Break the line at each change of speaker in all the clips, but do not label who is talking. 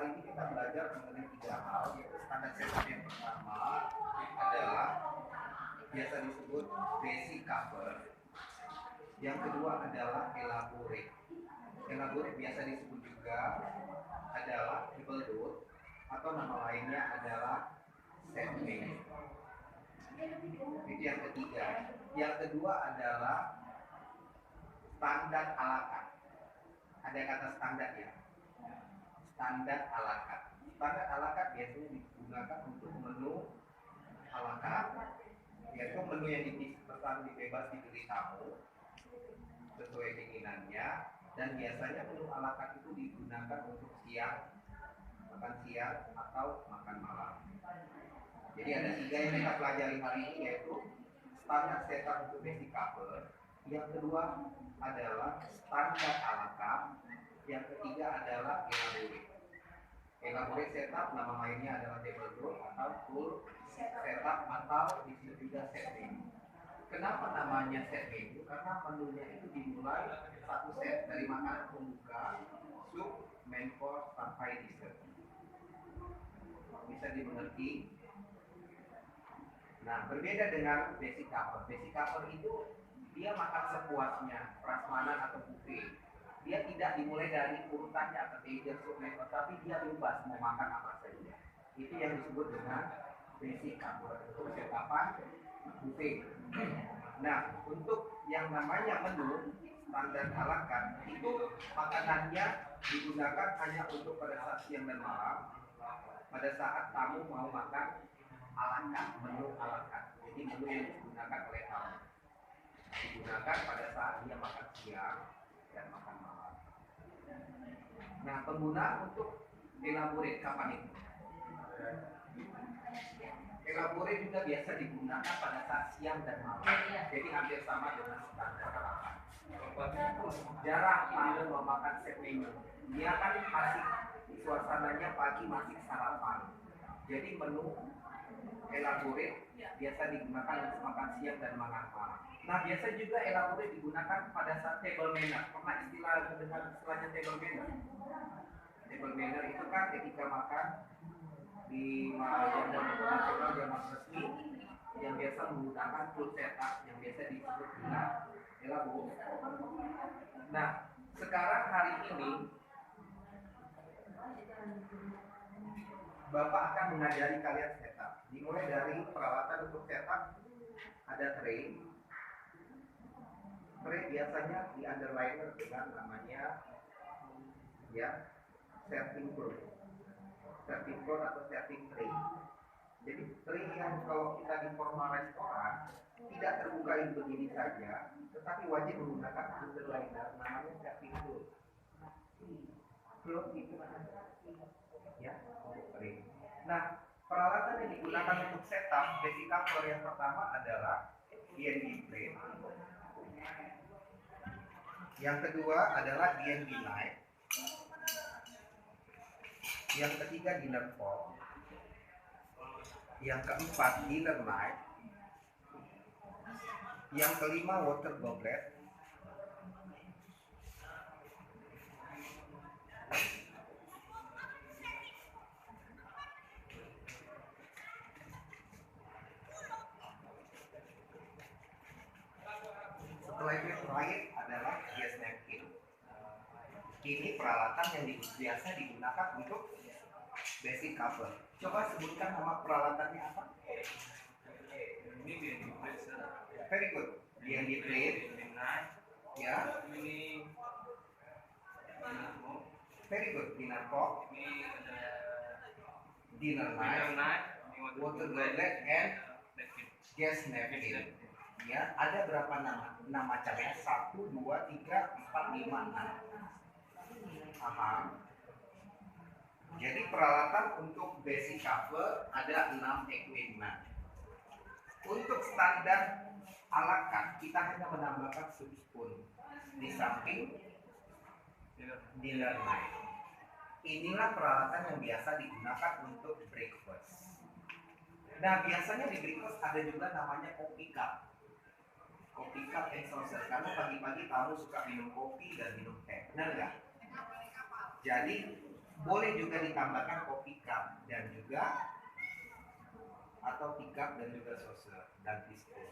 ini kita belajar mengenai 3 hal, yaitu standar setup yang pertama adalah biasa disebut basic cover. Yang kedua adalah elaborate. Elaborate biasa disebut juga adalah triple dot atau nama lainnya adalah set main. Itu yang ketiga. Yang kedua adalah standar ala carte. Ada kata standar ya. Standar ala carte. Standar ala carte biasanya digunakan untuk menu ala carte, yaitu menu yang dipesan bebas dipilih tamu sesuai keinginannya, dan biasanya menu ala carte itu digunakan untuk makan siang atau makan malam. Jadi ada 3 yang kita pelajari hari ini, yaitu standar setup untuk basic cover. Yang kedua adalah standar ala carte. Yang ketiga adalah elaborate. Elaborate setup nama lainnya adalah table dot atau full setup atau disebut juga set menu. Kenapa namanya set menu? Karena menunya itu dimulai satu set dari makanan pembuka, sup, main course sampai dessert. Bisa dimengerti? Nah, berbeda dengan basic cover. Basic cover itu dia makan sepuasnya, prasmanan atau buffet. Dia tidak dimulai dari urutannya atau dessert, sup, main course, tapi dia bebas mau makan apa saja. Itu yang disebut dengan basic cover. Untuk setapan buffet. Nah, untuk yang namanya menu standar ala carte itu makanannya digunakan hanya untuk pada saat siang dan malam. Pada saat tamu mau makan ala carte, menu ala carte. Jadi menu yang digunakan oleh tamu digunakan pada saat dia makan siang dan makan malam. Nah, penggunaan untuk elaborate kapan itu? Elaborate juga biasa digunakan pada saat siang dan malam. Jadi hampir sama dengan standar ala carte. Jarang Anda mau makan set menu. Dia kan masih suasananya pagi, masih sarapan. Jadi menu elaborate biasa digunakan untuk makan siang dan makan malam. Nah, biasa juga elaborate digunakan pada saat table manner. Pernah dengar istilahnya table manner? Table manner itu kan ketika makan di jaman resmi yang biasa menggunakan full setup yang biasa disebut dengan elaborate. Nah, sekarang hari ini Bapak akan mengajari kalian setup. Dimulai dari peralatan untuk setup. Ada tray. Tray biasanya di underliner dengan namanya ya serving board. Serving board atau serving tray. Jadi tray yang kalau kita di formal restoran tidak terbuka begini saja, tetapi wajib menggunakan underliner namanya serving board. Board itu ya untuk tray. Nah, peralatan yang digunakan untuk setup basic cover yang pertama adalah D&D plate. Yang kedua adalah D&D knife. Yang ketiga dinner fork. Yang keempat dinner knife. Yang kelima water goblet. Setelah itu yang terakhir adalah gas napkin. Ini peralatan yang biasa digunakan untuk basic cover. Coba sebutkan nama peralatannya apa?
Ini D&D plate.
Very good. D&D plate. Ya.
Ini
Very good. Dinner fork.
Ini ada
Dinner knife. Water goblet and gas napkin. Ya, ada berapa nama? 6 macamnya. 1, 2, 3, 4, 5, 6. Paham? Jadi peralatan untuk basic cover ada 6 equipment. Untuk standar ala carte kita hanya menambahkan soup spoon di samping dinner knife. Inilah peralatan yang biasa digunakan untuk breakfast. Nah, biasanya di breakfast ada juga namanya coffee cup. Coffee cup and saucer, karena pagi-pagi tamu suka minum kopi dan minum teh, benar nggak? Jadi Boleh juga ditambahkan kopi cup dan juga atau teacup dan juga saucer dan teaspoon.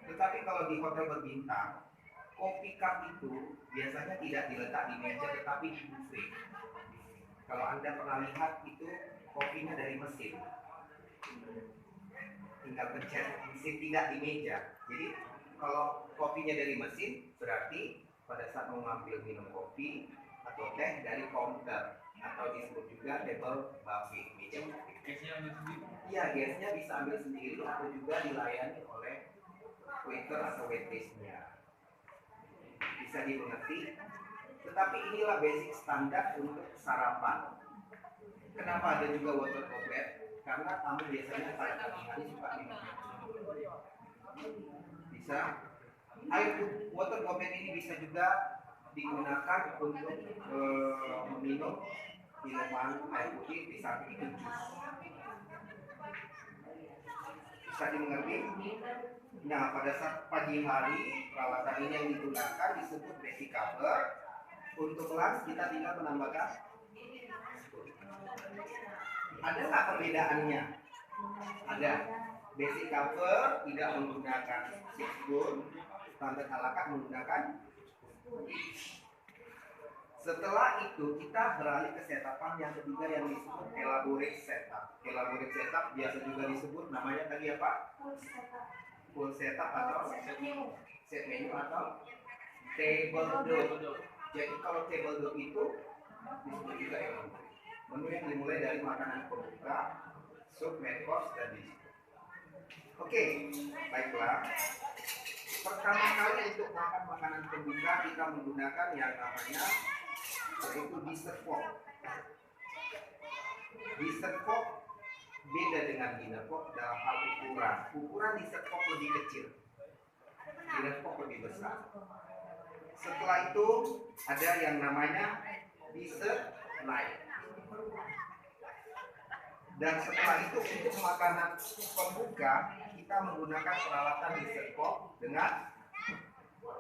Tetapi kalau di hotel berbintang, kopi cup itu biasanya tidak diletak di meja tetapi di buffet. Kalau Anda pernah lihat itu kopinya dari mesin, tinggal pencet mesin, tidak di meja. Jadi kalau kopinya dari mesin berarti pada saat mau ngambil minum kopi atau teh dari counter atau disebut juga table buffet, meja buffet.
Gasnya ambil sendiri.
Iya, gasnya bisa ambil sendiri atau juga dilayani oleh waiter atau waitressnya. Bisa dimengerti. Tetapi inilah basic standar untuk sarapan. Kenapa ada juga water goblet? Karena tamu biasanya pada pagi hari suka minum. Bisa. Air water goblet ini bisa juga digunakan untuk meminum minuman air putih, di samping itu jus. Bisa dimengerti? Nah, pada saat pagi hari peralatan ini yang digunakan disebut basic cover. Untuk lunch kita tinggal menambahkan spoon. Ada nggak perbedaannya? Ada. Basic cover tidak menggunakan spoon, standar ala carte menggunakan spoon. Setelah itu kita beralih ke setapan yang ketiga yang disebut elaborate setup. Elaborate setup biasa juga disebut namanya tadi apa? Full setup atau set menu atau table dot. Jadi kalau table dot itu disebut juga elaborate. Menu yang dimulai dari makanan pembuka, sup, main course, dan dessert. Oke, baiklah. Pertama kali untuk makan makanan pembuka kita menggunakan yang namanya yaitu dessert fork. Dessert fork beda dengan dinner fork dalam hal ukuran. Ukuran dessert fork lebih kecil, dinner fork lebih besar. Setelah itu ada yang namanya dessert knife. Dan setelah itu untuk makanan pembuka kita menggunakan peralatan dessert fork dengan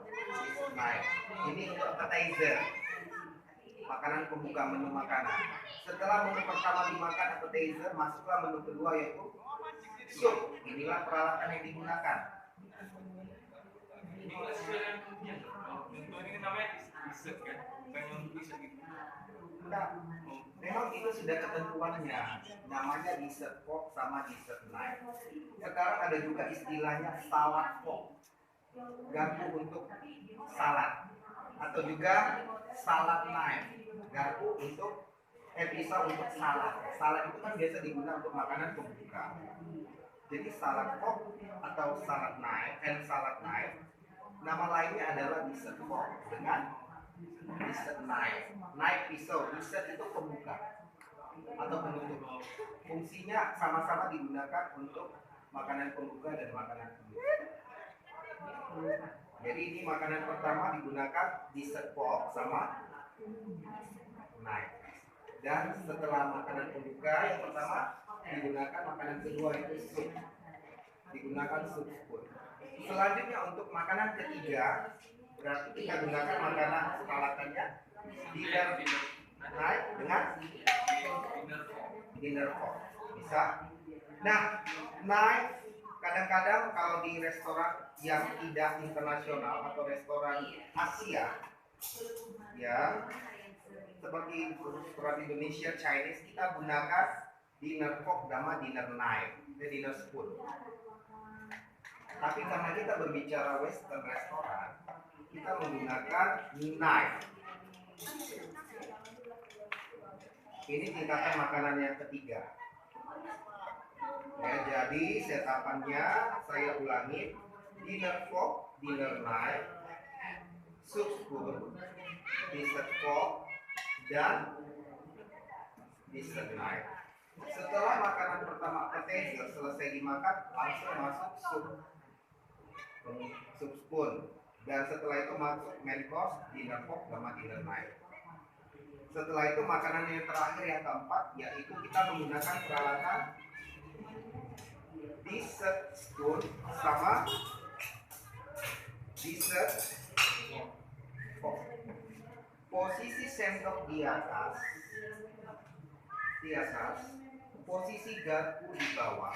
dessert knife. Ini untuk appetizer, makanan pembuka, menu makanan. Setelah menu pertama dimakan appetizer, masuklah menu kedua yaitu sup. Inilah peralatan yang digunakan.
Ini namanya dessert kan? Bukan yang dessert gitu.
Nah, memang itu sudah ketentuannya, namanya dessert fork sama dessert knife. Sekarang ada juga istilahnya salad fork, garpu untuk salad, atau juga salad knife, garpu untuk pisau untuk salad. Salad itu kan biasa digunakan untuk makanan pembuka. Jadi salad fork atau salad knife, nama lainnya adalah dessert fork dengan dessert knife. Knife pisau, dessert itu pembuka atau penutup. Fungsinya sama-sama digunakan untuk makanan pembuka dan makanan penutup. Jadi ini makanan pertama digunakan dessert fork sama knife. Dan setelah makanan pembuka yang pertama digunakan makanan kedua itu sup. Digunakan sup spoon. Selanjutnya untuk makanan ketiga berarti kita gunakan makanan peralatannya dinner knife dengan dinner fork. Bisa. Nah, knife kadang-kadang kalau di restoran yang tidak internasional atau restoran Asia, ya seperti restoran Indonesia, Chinese, kita gunakan dinner fork sama dinner knife, dinner spoon. Tapi karena kita berbicara Western restoran, kita menggunakan knife. Ini tingkatan makanan yang ketiga. Ya, jadi setapannya saya ulangi: dinner fork, dinner knife, soup spoon, dessert fork, dan dessert knife. Setelah makanan pertama appetizer selesai dimakan, langsung masuk sup spoon, dan setelah itu masuk main course, dinner fork sama dinner knife. Setelah itu makanan yang terakhir yang keempat yaitu kita menggunakan peralatan dessert spoon sama dessert fork. posisi sendok di atas, posisi garpu di bawah,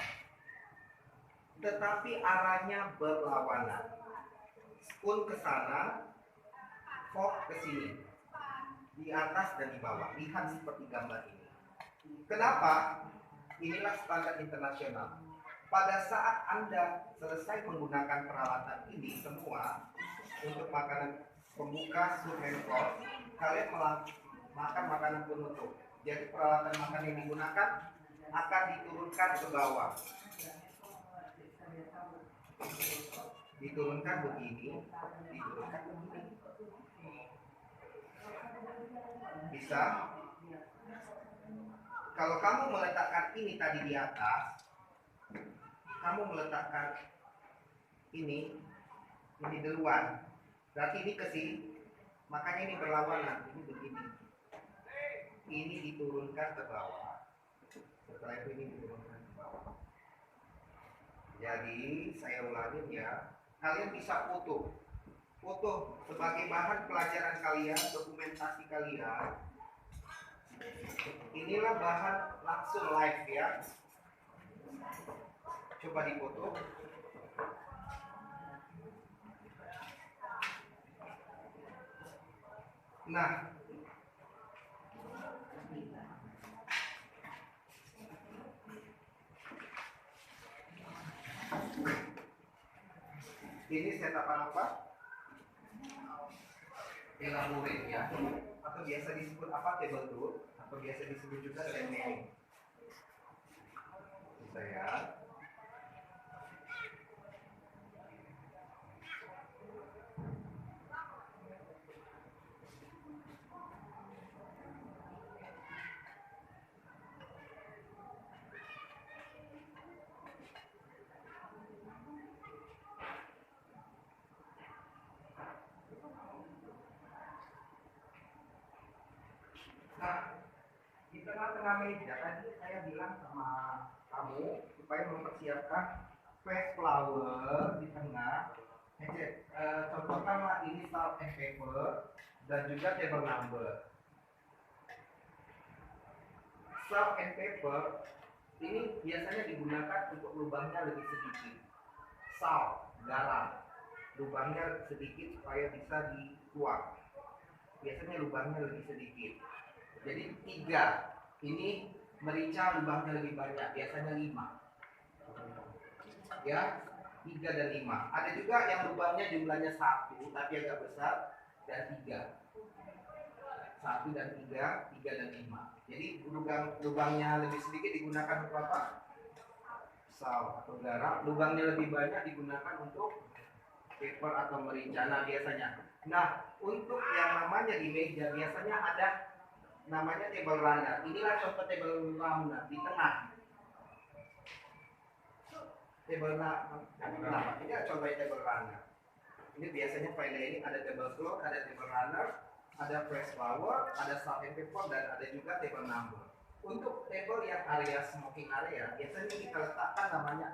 tetapi arahnya berlawanan. Spoon ke sana, fork ke sini, di atas dan di bawah. Lihat seperti gambar ini. Kenapa? Inilah standar internasional. Pada saat Anda selesai menggunakan peralatan ini semua untuk makanan pembuka, soup and course, kalian makan makanan penutup. Jadi peralatan makan yang digunakan akan diturunkan ke bawah. Diturunkan begini, diturunkan begini. Bisa? Kalau kamu meletakkan ini tadi di atas, kamu meletakkan ini duluan. Berarti ini ke sini, makanya ini berlawanan, ini begini. Ini diturunkan ke bawah. Setelah itu ini diturunkan ke bawah. Jadi saya ulangin ya, kalian bisa foto sebagai bahan pelajaran kalian, dokumentasi kalian. Inilah bahan langsung live ya. Coba dipoto. Nah, ini setapan apa? Elaborate ya, atau biasa disebut apa, table tool, atau biasa disebut juga setting. Bisa ya. Nah, di tengah-tengah meja tadi saya bilang sama kamu supaya mempersiapkan face flower di tengah. Contohkanlah ini salt and pepper dan juga table number. Salt and pepper ini biasanya digunakan untuk lubangnya lebih sedikit. Salt, garam, lubangnya sedikit supaya bisa dituang. Biasanya lubangnya lebih sedikit. Jadi 3. Ini merica lubangnya lebih banyak, biasanya 5. Ya, 3 dan 5. Ada juga yang lubangnya jumlahnya 1 tapi agak besar, dan 3. 1 dan 3, 3 dan 5. Jadi lubangnya lebih sedikit digunakan untuk apa? Salt atau garam. Lubangnya lebih banyak digunakan untuk pepper atau merica. Nah, biasanya. Nah, untuk yang namanya di meja biasanya ada namanya table runner. Inilah contoh table runner di tengah. Table runner. Ini contoh table runner. Ini biasanya file ini ada tablecloth, ada table runner, ada press flower, ada salt and pepper, dan ada juga table number. Untuk table yang area smoking area, biasanya kita letakkan namanya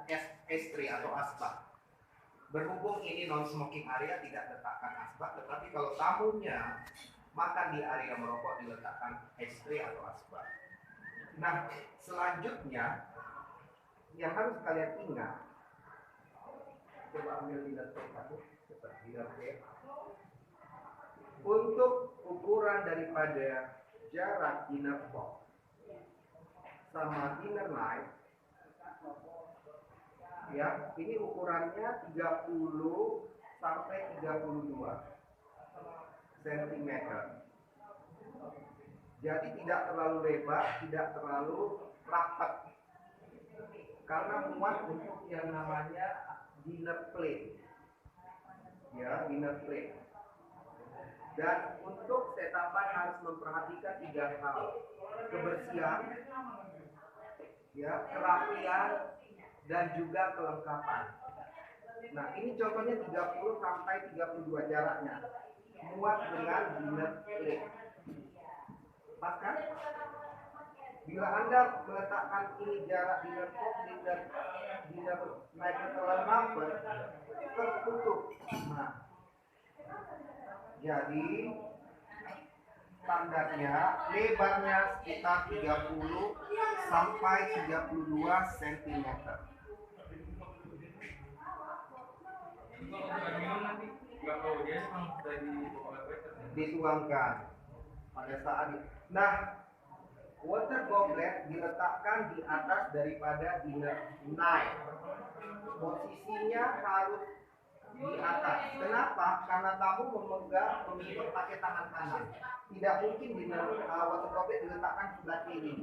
S3 atau asbak. Berhubung ini non smoking area, tidak letakkan asbak, tetapi kalau tamunya makan di area merokok diletakkan S3 atau asbak. Nah, selanjutnya yang harus kalian ingat, coba ambil dinner plate aku, cepat dinner plate. Untuk ukuran daripada jarak dinner fork sama dinner knife, ya, ini ukurannya 30 sampai 32 cm. Jadi tidak terlalu lebar, tidak terlalu rapat, karena muat untuk yang namanya dinner plate. Ya, dinner plate. Dan untuk setapan harus memperhatikan 3 hal: kebersihan, ya, kerapian, dan juga kelengkapan. Nah, ini contohnya 30 sampai 32 jaraknya. Muat dengan dinner plate. Maka bila Anda meletakkan ini jarak dinner fork, dinner knife terlalu rapat, tertutup. Nah, jadi standarnya lebarnya sekitar 30 sampai 32 cm.
Kalau bukan minum nanti nggak tahu dia memang dari pokoknya waiter.
Dituangkan pada saat nah, water goblet diletakkan di atas daripada dinner knife. Posisinya harus di atas. Kenapa? Karena tamu meminum pakai tangan kanan. Tidak mungkin water goblet diletakkan sebelah kiri.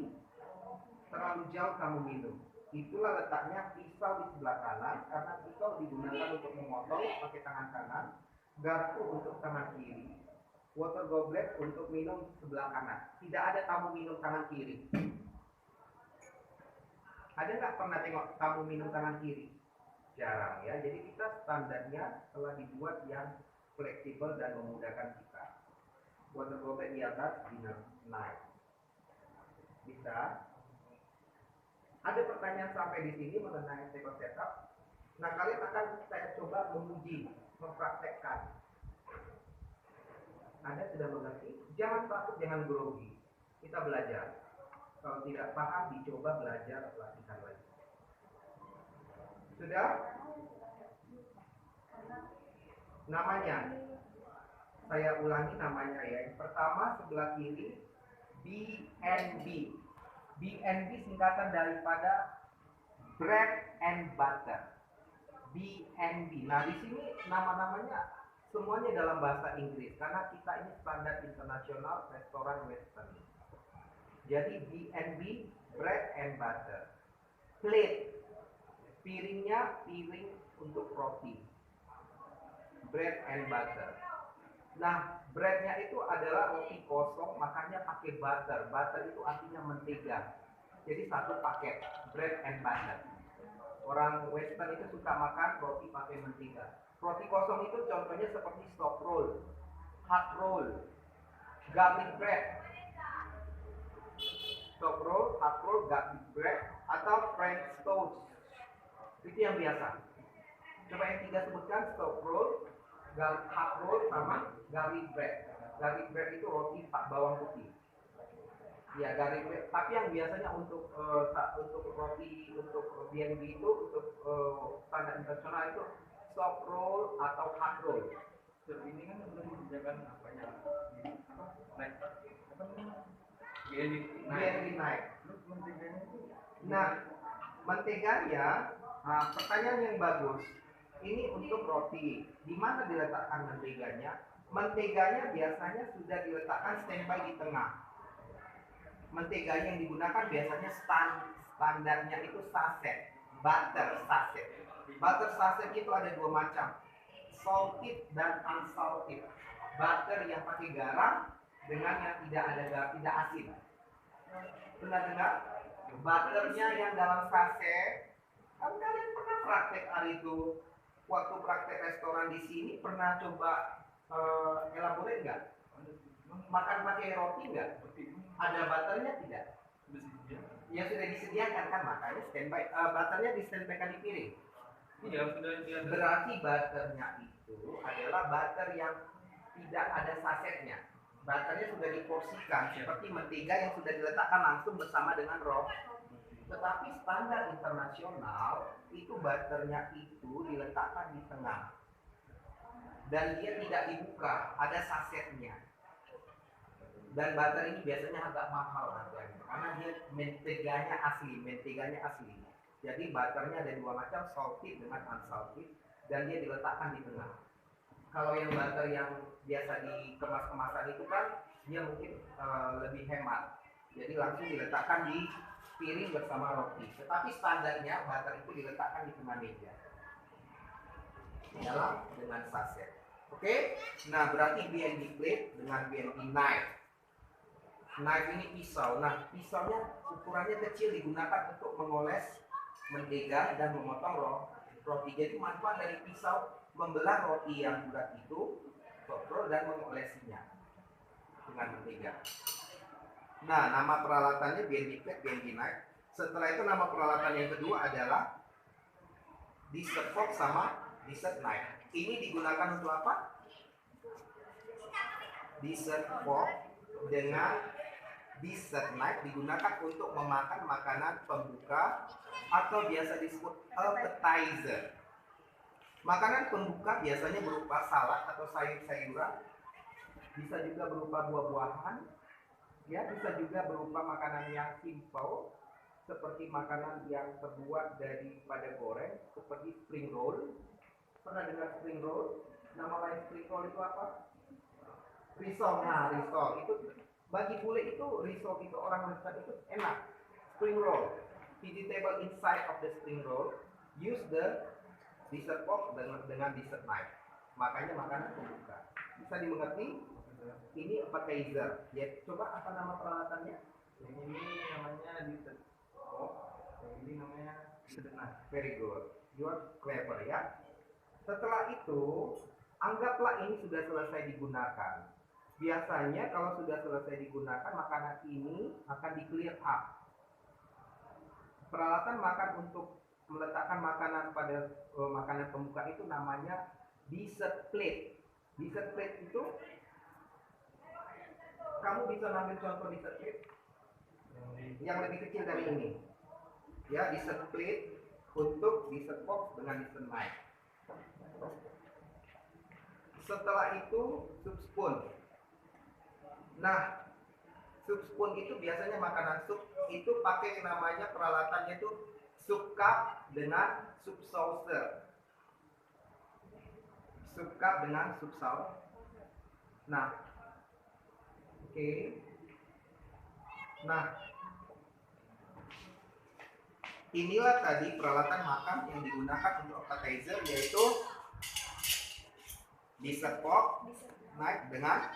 Terlalu jauh kamu minum. Itulah letaknya pisau di sebelah kanan, karena pisau digunakan untuk memotong pakai tangan kanan, garpu untuk tangan kiri, water goblet untuk minum sebelah kanan. Tidak ada tamu minum tangan kiri. Ada nggak pernah tengok tamu minum tangan kiri? Jarang ya. Jadi kita standarnya telah dibuat yang fleksibel dan memudahkan kita. Water goblet di atas, dinner knife. Bisa? Ada pertanyaan sampai di sini mengenai table setup. Nah, kalian akan saya coba menguji, mempraktekkan. Anda sudah mengerti? Jangan takut, jangan grogi. Kita belajar. Kalau tidak paham, dicoba belajar, latihan lagi. Sudah? Namanya, saya ulangi namanya ya. Yang pertama sebelah kiri, BNB. BNB singkatan daripada bread and butter. BNB. Nah, di sini nama-namanya semuanya dalam bahasa Inggris karena kita ini standar internasional restoran Western. Jadi BNB, bread and butter. Plate, piringnya piring untuk roti. Bread and butter. Nah, breadnya itu adalah roti kosong, makanya pakai butter. Butter itu artinya mentega. Jadi satu paket, bread and butter. Orang Western itu suka makan roti pakai mentega. Roti kosong itu contohnya seperti soft roll, hot roll, garlic bread. Soft roll, hot roll, garlic bread, atau French toast. Itu yang biasa. Coba yang tiga sebutkan, soft roll, hot roll, sama garlic bread. Garlic bread itu roti bawang putih. Ya, garlic bread. Tapi yang biasanya untuk roti untuk BNB itu untuk standar internasional itu soft roll atau hot roll.
Ini kan belum disediakan apanya? Naik. Apa namanya?
BNB naik.
Menteganya itu.
Nah, menteganya, pertanyaan yang bagus. Ini untuk roti. Di mana diletakkan menteganya? Menteganya biasanya sudah diletakkan standby di tengah. Menteganya yang digunakan biasanya standarnya itu saset, butter saset. Butter saset itu ada dua macam, salted dan unsalted. Butter yang pakai garam dengan yang tidak asin. Pernah dengar? Butternya yang dalam saset. Kan kalian pernah praktek hari itu? Waktu praktek restoran di sini pernah coba elaborate nggak? Makan pakai roti nggak? Ada butternya tidak? Ya sudah disediakan kan, makanya standby. Butternya di-standbykan di piring.
Iya, sudah dia.
Berarti butternya itu adalah butter yang tidak ada sasetnya. Butternya sudah diporsikan seperti mentega yang sudah diletakkan langsung bersama dengan roti. Tetapi standar internasional itu butternya itu diletakkan di tengah dan dia tidak dibuka, ada sasetnya. Dan butter ini biasanya agak mahal harganya karena dia menteganya asli. Jadi butternya ada dua macam, salted dengan unsalted, dan dia diletakkan di tengah. Kalau yang butter yang biasa di kemasan itu kan dia mungkin lebih hemat, jadi langsung diletakkan di piring bersama roti. Tetapi standarnya butter itu diletakkan di tengah meja dalam dengan saset. Oke? Nah, berarti BNB plate dengan BNB knife. Knife ini pisau. Nah, pisaunya ukurannya kecil, digunakan untuk mengoles mentega dan memotong roti. Jadi manfaat dari pisau membelah roti yang berat itu dan mengolesinya dengan mentega. Nah, nama peralatannya BNB plate, BNB knife. Setelah itu nama peralatan yang kedua adalah dessert fork sama dessert knife. Ini digunakan untuk apa? Dessert fork dengan dessert knife digunakan untuk memakan makanan pembuka atau biasa disebut appetizer. Makanan pembuka biasanya berupa salad atau sayur-sayuran, bisa juga berupa buah-buahan, ya, bisa juga berupa makanan yang simple seperti makanan yang terbuat daripada goreng seperti spring roll. Pernah dengar spring roll? Nama lain spring roll itu apa? Risol. Nah, risol itu bagi bule itu risol itu orang Western itu enak. Spring roll, vegetable inside of the spring roll, use the dessert fork dengan dessert knife. Makanya makanan pembuka. Bisa dimengerti? Ini appetizer. Ya, coba apa nama peralatannya?
Yang ini namanya dessert. Yang ini namanya dessert knife.
Very good. You are clever ya. Setelah itu, anggaplah ini sudah selesai digunakan. Biasanya kalau sudah selesai digunakan, makanan ini akan di clear up. Peralatan makan untuk meletakkan makanan pada makanan pembuka itu namanya dessert plate. Dessert plate itu, kamu bisa ambil contoh dessert plate yang lebih kecil dari ini. Ya, dessert plate untuk dessert box dengan dessert knife. Setelah itu soup spoon. Nah, soup spoon itu biasanya makanan sup itu pakai namanya peralatannya itu soup cup dengan soup saucer. Soup cup dengan soup saucer. Nah, oke. Nah, inilah tadi peralatan makan yang digunakan untuk appetizer, yaitu dessert fork, knife dengan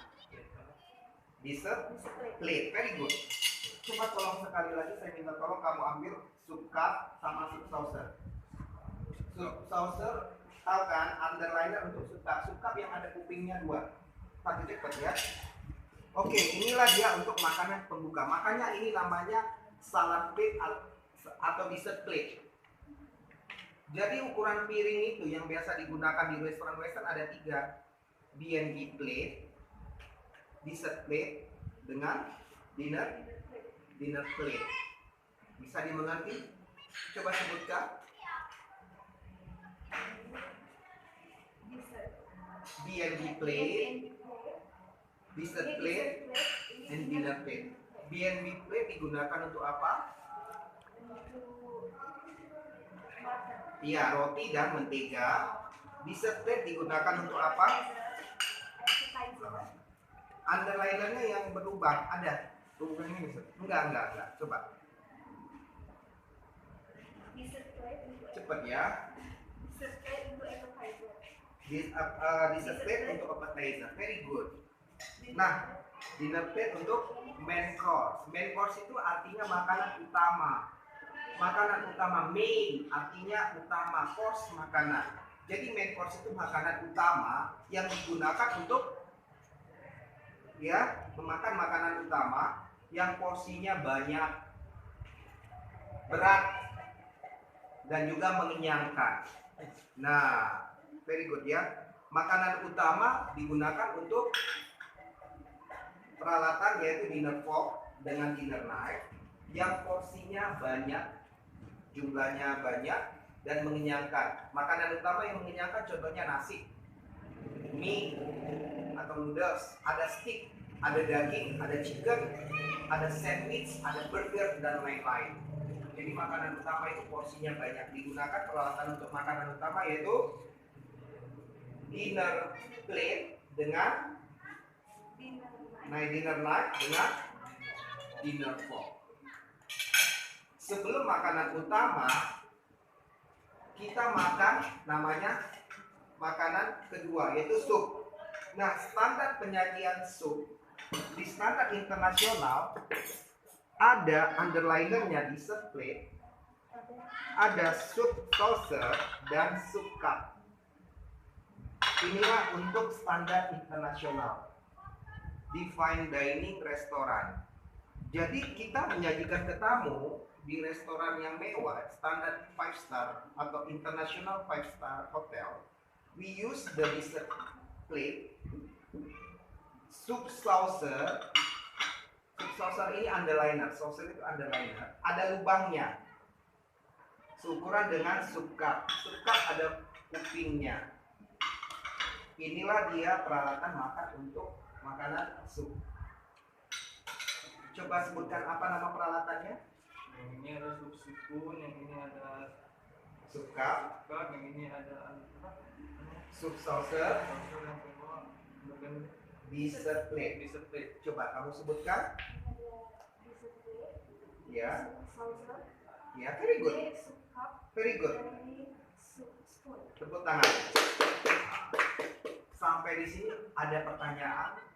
dessert plate. Very good. Coba tolong sekali lagi saya minta tolong kamu ambil soup cup sama soup saucer. Soup saucer, tahu kan underliner untuk soup cup. Soup cup yang ada kupingnya 2. Satu cepat ya. Oke, inilah dia untuk makanan pembuka. Makanya ini namanya salad plate atau dessert plate. Jadi ukuran piring itu yang biasa digunakan di restoran Western ada 3. B&B plate, dessert plate, dengan dinner plate. Bisa dimengerti? Coba sebutkan. B&B plate, dessert plate, and dinner plate. B&B plate digunakan untuk apa? Iya, roti dan mentega. Dessert plate digunakan untuk apa? Underlinernya yang berubah ada.
Bukan ini, Ustaz.
Enggak. Coba. Cepat ya. Dessert plate untuk appetizer. Very good. Nah, dinner plate untuk main course. Main course itu artinya makanan utama. Makanan utama, main artinya utama, course makanan. Jadi main course itu makanan utama yang digunakan untuk ya memakan makanan utama yang porsinya banyak, berat, dan juga mengenyangkan. Nah, very good ya. Makanan utama digunakan untuk peralatan yaitu dinner fork dengan dinner knife yang porsinya banyak, jumlahnya banyak dan mengenyangkan. Makanan utama yang mengenyangkan contohnya nasi, mie atau noodles, ada steak, ada daging, ada chicken, ada sandwich, ada burger dan lain-lain. Jadi makanan utama itu porsinya banyak. Digunakan peralatan untuk makanan utama yaitu dinner plate dengan dinner knife dengan dinner fork. Sebelum makanan utama, kita makan namanya makanan kedua yaitu sup. Nah, standar penyajian sup di standar internasional ada underlinernya dessert plate, ada soup saucer dan soup cup. Inilah untuk standar internasional di fine dining restoran. Jadi kita menyajikan ke tamu di restoran yang mewah, standar 5 star atau international 5 star hotel, we use the dessert plate, soup saucer, saucer ini underliner. Saucer itu underliner. Ada lubangnya. Seukuran dengan sup cup. Sup cup ada kupingnya. Inilah dia peralatan makan untuk makanan sup. Coba sebutkan apa nama peralatannya?
Yang ini ada sup-supun, yang ini ada
Sup cup,
yang ini ada apa?
sup saucer,
Saucer yang kedua bukan
dessert plate.
dessert plate.
Coba kamu sebutkan. Ya, ya, very good, very good. Tepuk tangan. Sampai di sini ada pertanyaan.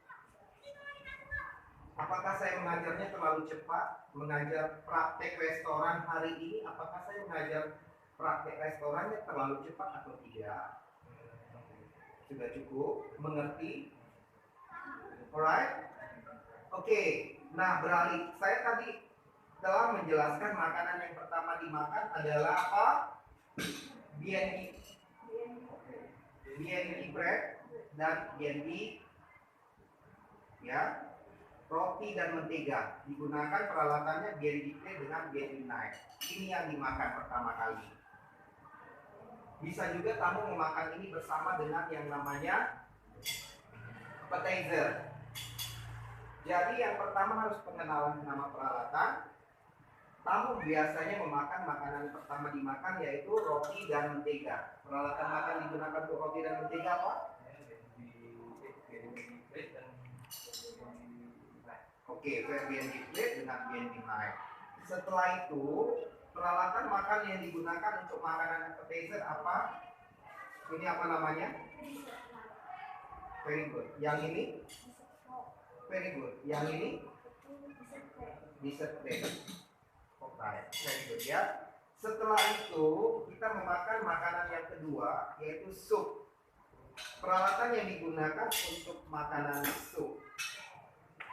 Apakah saya mengajarnya terlalu cepat? Mengajar praktek restoran hari ini, apakah saya mengajar praktek restorannya terlalu cepat atau tidak? Sudah cukup mengerti? Alright? Oke. Nah, beralih. Saya tadi telah menjelaskan makanan yang pertama dimakan adalah apa? BNB. BNB bread dan BNB, ya, roti dan mentega. Digunakan peralatannya BNB plate dengan BNB knife. Ini yang dimakan pertama kali. Bisa juga tamu memakan ini bersama dengan yang namanya appetizer. Jadi yang pertama harus pengenalan nama peralatan. Tamu biasanya memakan makanan pertama dimakan yaitu roti dan mentega. Peralatan makan digunakan untuk roti dan mentega apa? Oke, BNB plate dengan BNB knife. Setelah itu, peralatan makan yang digunakan untuk makanan appetizer apa? Ini apa namanya? Very good. Yang ini? Very good. Yang ini? Dessert plate. Alright, very good ya. Setelah itu, kita memakan makanan yang kedua, yaitu sup. Peralatan yang digunakan untuk makanan sup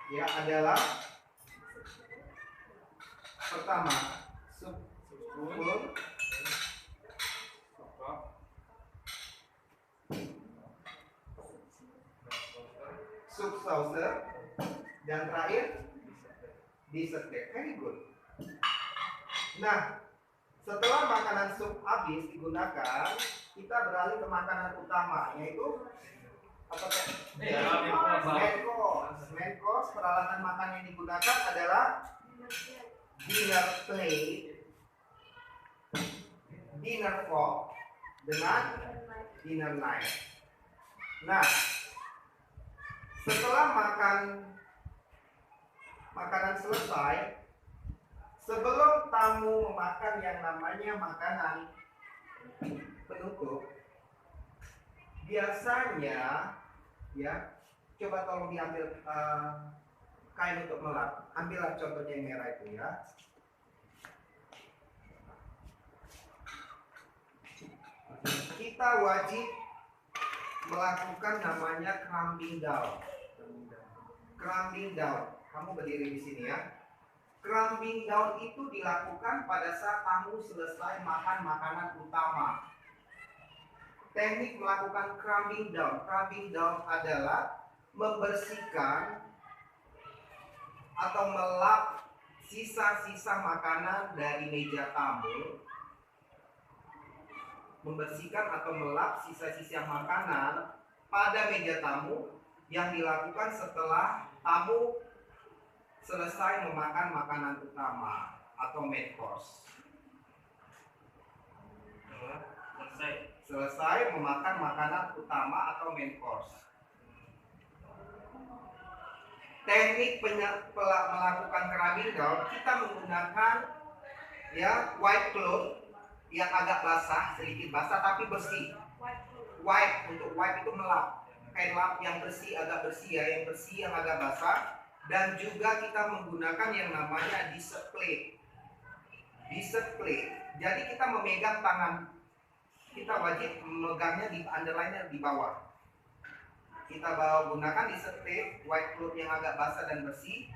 ya adalah pertama sup full, sup saucer, dan terakhir dessert plate. Very good. Nah, setelah makanan sup habis digunakan, kita beralih ke makanan utama, yaitu apa? Main course. Peralatan makan yang digunakan adalah dinner plate, dinner fork, dengan dinner knife. Nah, setelah makanan selesai, sebelum tamu memakan yang namanya makanan penutup, biasanya ya, coba tolong diambil kain untuk melap. Ambillah contohnya yang merah itu ya. Kita wajib melakukan namanya crumbing down. Crumbing down. Kamu berdiri di sini ya. Crumbing down itu dilakukan pada saat tamu selesai makan makanan utama. Teknik melakukan crumbing down. Crumbing down adalah membersihkan atau melap sisa-sisa makanan dari meja tamu. Membersihkan atau melap sisa-sisa makanan pada meja tamu yang dilakukan setelah tamu selesai memakan makanan utama atau main course. Selesai memakan makanan utama atau main course. Teknik melakukan crumbing down, kita menggunakan ya white cloth yang agak basah, sedikit basah tapi bersih. White, untuk white itu melap, kain lap yang bersih, agak bersih ya, yang bersih yang agak basah. Dan juga kita menggunakan yang namanya dessert plate. Dessert plate. Jadi kita memegang tangan, kita wajib memegangnya di underline di bawah. Kita gunakan dessert plate, white cloth yang agak basah dan bersih.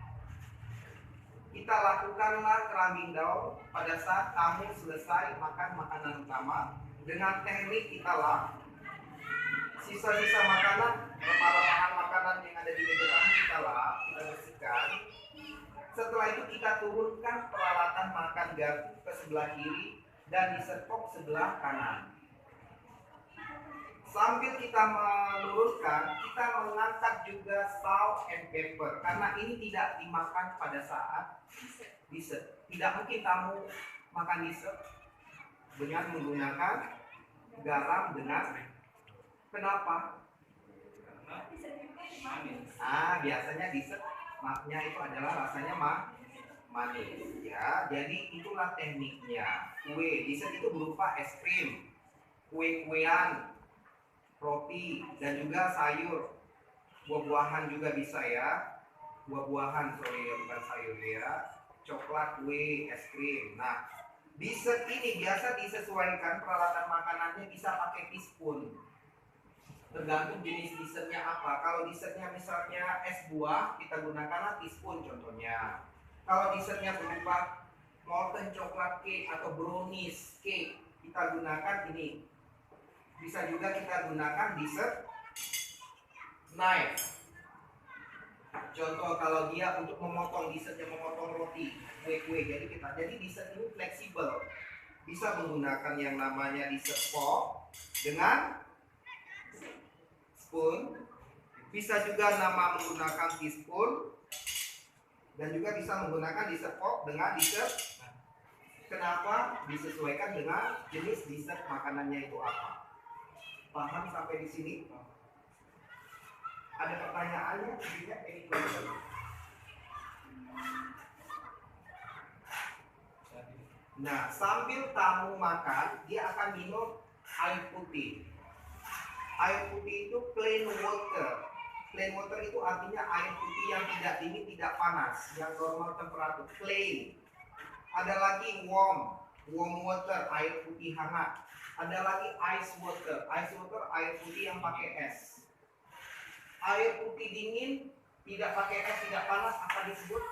Kita lakukanlah crumbing down pada saat tamu selesai makan makanan utama dengan teknik kita lap sisa-sisa makanan, rempah-rempahan makanan yang ada di meja tamu kita lap, kita bersihkan. Setelah itu kita turunkan peralatan makan garpu ke sebelah kiri dan dessert box sebelah kanan. Sambil kita meluruskan, kita mengangkat juga salt and pepper karena ini tidak dimakan pada saat dessert. Tidak mungkin kamu makan dessert dengan menggunakan garam dengan kenapa? Biasanya dessert maknya itu adalah rasanya manis ya. Jadi itulah tekniknya. Kue dessert itu berupa es krim, kue-kuean, roti, dan juga sayur. Buah-buahan juga bisa ya. Buah-buahan, bukan sayur ya. Coklat, kue, es krim. Nah, dessert ini biasa disesuaikan peralatan makanannya, bisa pakai teaspoon. Tergantung jenis dessertnya apa. Kalau dessertnya misalnya es buah, kita gunakanlah teaspoon contohnya. Kalau dessertnya berupa molten coklat cake atau brownies cake, kita gunakan ini. Bisa juga kita gunakan dessert knife. Contoh kalau dia untuk memotong dessertnya, memotong roti, kue-kue. Jadi dessert ini fleksibel. Bisa menggunakan yang namanya dessert fork dengan spoon, bisa juga menggunakan teaspoon, dan juga bisa menggunakan dessert fork dengan dessert. Kenapa? Disesuaikan dengan jenis dessert makanannya itu apa. Paham sampai di sini? Ada pertanyaannya? Nah, sambil tamu makan, dia akan minum air putih. Air putih itu plain water. Plain water itu artinya air putih yang tidak dingin, tidak panas, yang normal temperatur, plain. Ada lagi warm water, air putih hangat. Ada lagi ice water air putih yang pakai es. Air putih dingin, tidak pakai es, tidak panas, apa disebut?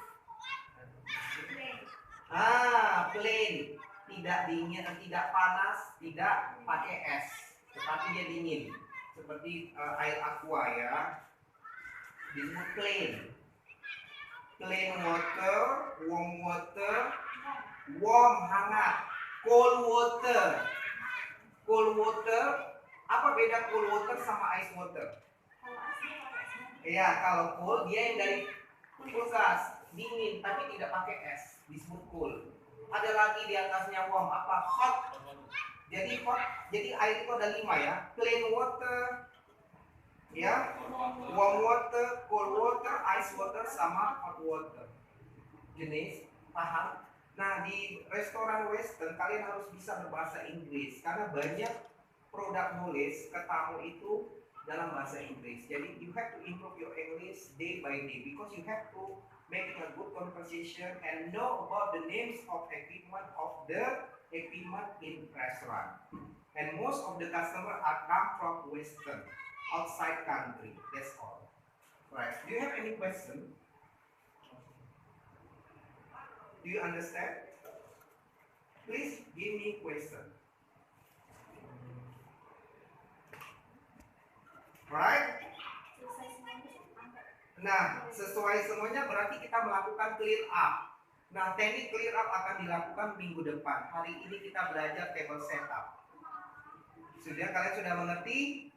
Plain. Tidak dingin, tidak panas, tidak pakai es, tetapi dia dingin. Seperti air aqua ya, disebut plain. Plain water, warm hangat, cold water. Apa beda cold water sama ice water? Ya, kalau cold dia yang dari kulkas, dingin tapi tidak pakai es, disebut cold. Ada lagi di atasnya warm, apa? Hot. Jadi air itu ada 5 ya. Plain water, ya, warm water, cold water, ice water, sama hot water. Jenis, paham? Nah, di restoran western kalian harus bisa berbahasa Inggris karena banyak produk nulis ke tamu itu dalam bahasa Inggris. Jadi you have to improve your English day by day because you have to make a good conversation and know about the names of equipment in restaurant. And most of the customer are come from western, outside country. That's all. Right. Do you have any question? Do you understand? Please give me question. Right? Nah, sesuai semuanya berarti kita melakukan clear up. Nah, teknik clear up akan dilakukan minggu depan. Hari ini kita belajar table setup. Kalian sudah mengerti?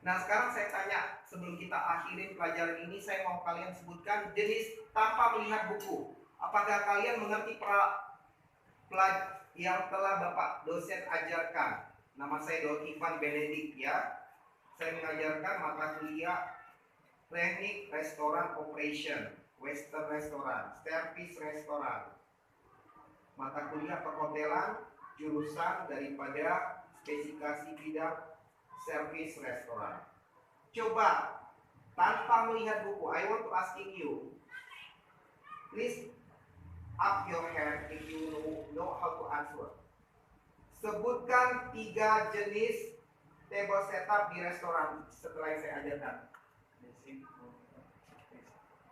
Nah, sekarang saya tanya, sebelum kita akhirin pelajaran ini, saya mau kalian sebutkan jenis tanpa melihat buku. Apakah kalian mengerti yang telah Bapak dosen ajarkan? Nama saya Dr. Ivan Benedict ya. Saya mengajarkan mata kuliah teknik restoran operation, western restoran, service restoran, mata kuliah perhotelan, jurusan daripada spesifikasi bidang service restoran. Coba tanpa melihat buku, I want to asking you, please up your hand if you know how to answer. Sebutkan 3 jenis table setup di restoran setelah yang saya ajarkan.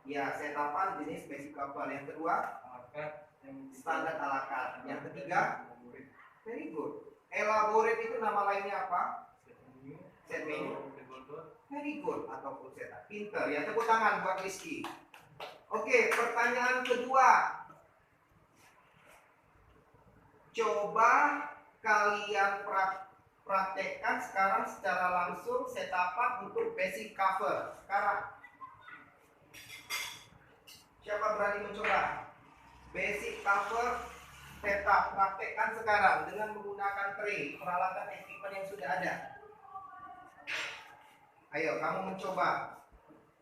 Ya, setapan jenis basic couple. Yang kedua, standar ala carte. Yang ketiga, very good. Elaborate itu nama lainnya apa? Set menu. Very good atau full setup. Pinter ya, tepuk tangan buat Rizky. Oke, pertanyaan kedua. Coba kalian praktekkan sekarang secara langsung setupan untuk basic cover. Sekarang, siapa berani mencoba? Basic cover setup, praktekkan sekarang dengan menggunakan tray, peralatan equipment yang sudah ada. Ayo, kamu mencoba.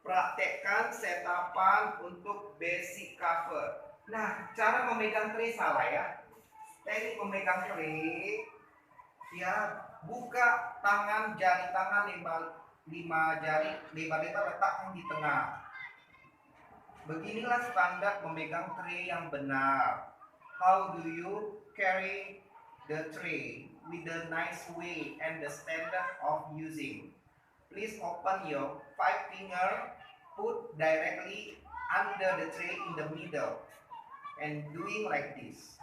Praktekkan setapan untuk basic cover. Nah, cara memegang tray salah ya. Teknik memegang tray, ya, buka tangan, jari tangan 5 jari lebar-lebar, letakkan di tengah. Beginilah standar memegang tray yang benar. How do you carry the tray with a nice way and the standard of using? Please open your 5 finger, put directly under the tray in the middle, and doing like this.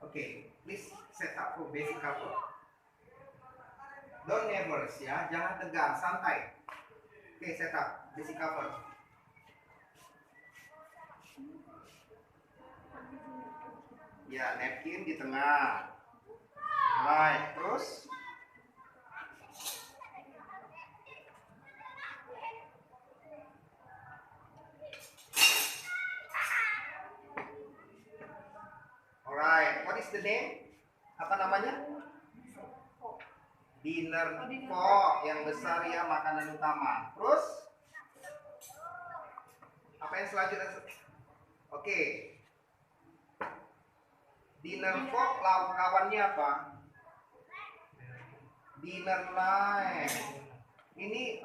Okay, please set up for basic cover. Don't nervous ya, jangan tegang, santai. Okay, set up basic cover. Ya, napkin di tengah. Right, terus alright, what is the name? Apa namanya? Dinner fork yang besar ya, makanan utama. Terus apa yang selanjutnya? Oke. Dinner fork kawannya apa? Dinner knife. Ini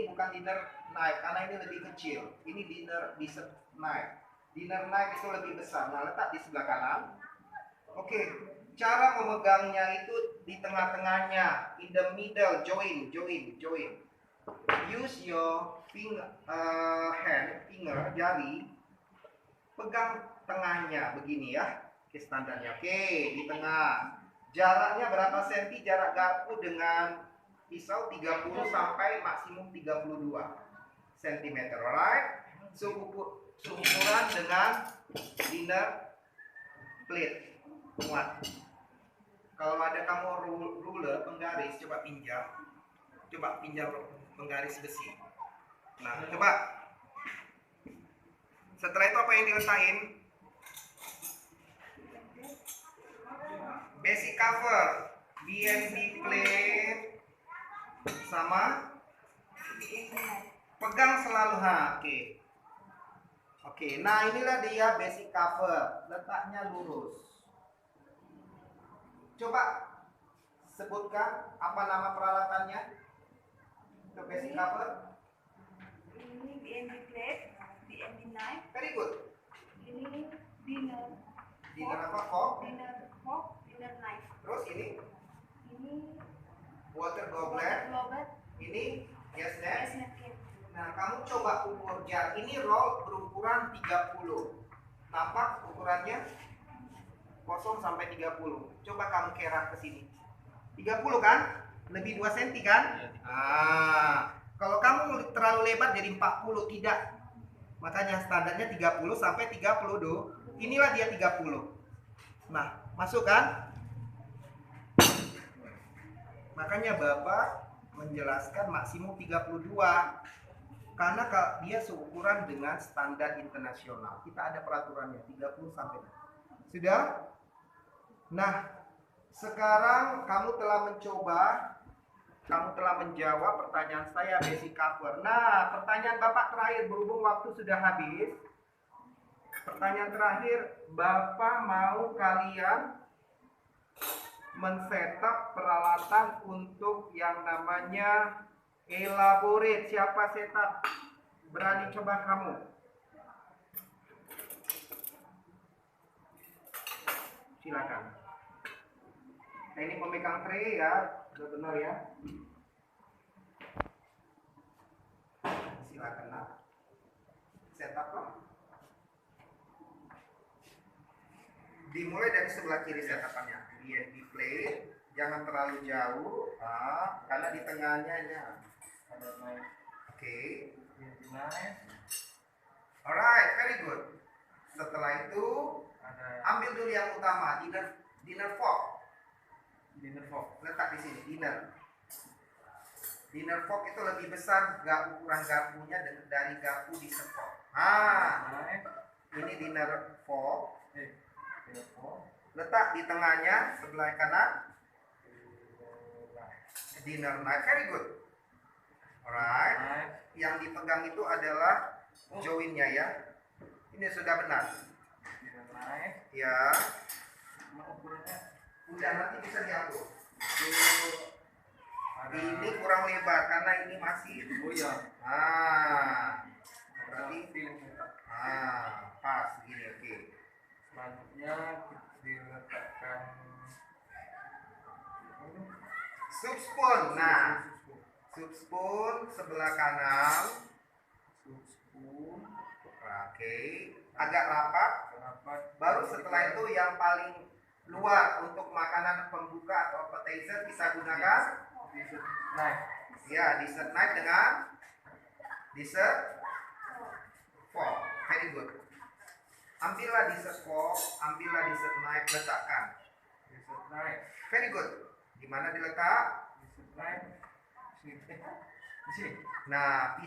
bukan dinner knife karena ini lebih kecil. Ini dessert knife. Dinner knife itu lebih besar. Nah, letak di sebelah kanan. Oke. Cara memegangnya itu di tengah-tengahnya, in the middle, join. Use your finger, jari, pegang tengahnya begini ya. Oke, standarnya. Oke, di tengah. Jaraknya berapa senti jarak garpu dengan pisau? 30 sampai maksimum 32 cm. Alright. Seukuran dengan dinner plate. Muat. Kalau ada kamu ruler, penggaris, coba pinjam penggaris besi. Nah, coba. Setelah itu apa yang diletakin? Basic cover, BNB plate sama pegang selalu Oke. Nah, inilah dia basic cover, letaknya lurus. Coba sebutkan apa nama peralatannya untuk basic cover.
Ini BNB plate, BNB knife.
Very good.
Ini dinner
apa? Fork.
Dinner knife.
Terus ini water
Globet.
Ini yes
napkin.
Nah, kamu coba ukur jar. Ini roll berukuran 30. Nampak ukurannya 0 sampai 30. Coba kamu kerah ke sini. 30 kan? Lebih 2 cm kan? Kalau kamu terlalu lebar jadi 40, tidak. Makanya standarnya 30 sampai 30. Inilah dia 30. Nah, masuk kan? Makanya Bapak menjelaskan maksimum 32. Karena dia seukuran dengan standar internasional. Kita ada peraturannya 30 sampai. Sudah? Nah, sekarang kamu telah menjawab pertanyaan saya basic cover. Nah, pertanyaan Bapak terakhir berhubung waktu sudah habis. Pertanyaan terakhir, Bapak mau kalian men-setup peralatan untuk yang namanya elaborate. Siapa setup? Berani coba kamu? Silakan. Nah, ini pemegang tray ya, benar ya. Silakan nak. Setup lah. Dimulai dari sebelah kiri setapannya. BNB plate, jangan terlalu jauh, karena di tengahnya ya. Oke. Alright. Very good. Setelah itu
Ada
ambil dulu yang utama, dinner fork.
dinner fork.
Letak di sini, dinner. Dinner fork itu lebih besar ukuran garpunya dari garpu dessert fork.
Knife.
Ini dinner fork.
Dinner fork.
Letak di tengahnya sebelah kanan. Dinner knife. Very good. Alright.
Knife.
Yang dipegang itu adalah joinnya ya. Ini sudah benar.
Dinner knife.
Ya.
Cuma ukurannya
Udah nanti bisa diatur.
itu ada.
Ini kurang lebar karena ini masih.
Oh iya.
Berarti
Berarti
pas begini. Oke.
selanjutnya diletakkan
Soup spoon. Nah, soup spoon sebelah kanan.
soup spoon.
Oke. Agak rapat.
Rapat.
Baru setelah itu yang paling luar untuk makanan pembuka atau appetizer bisa gunakan
Dessert knife.
ya dessert knife dengan dessert fork. Very good. Ambillah dessert fork, ambillah dessert knife, letakkan.
Dessert knife.
Very good. Di mana diletak?
Dessert knife. Sini. Di sini.
Nah,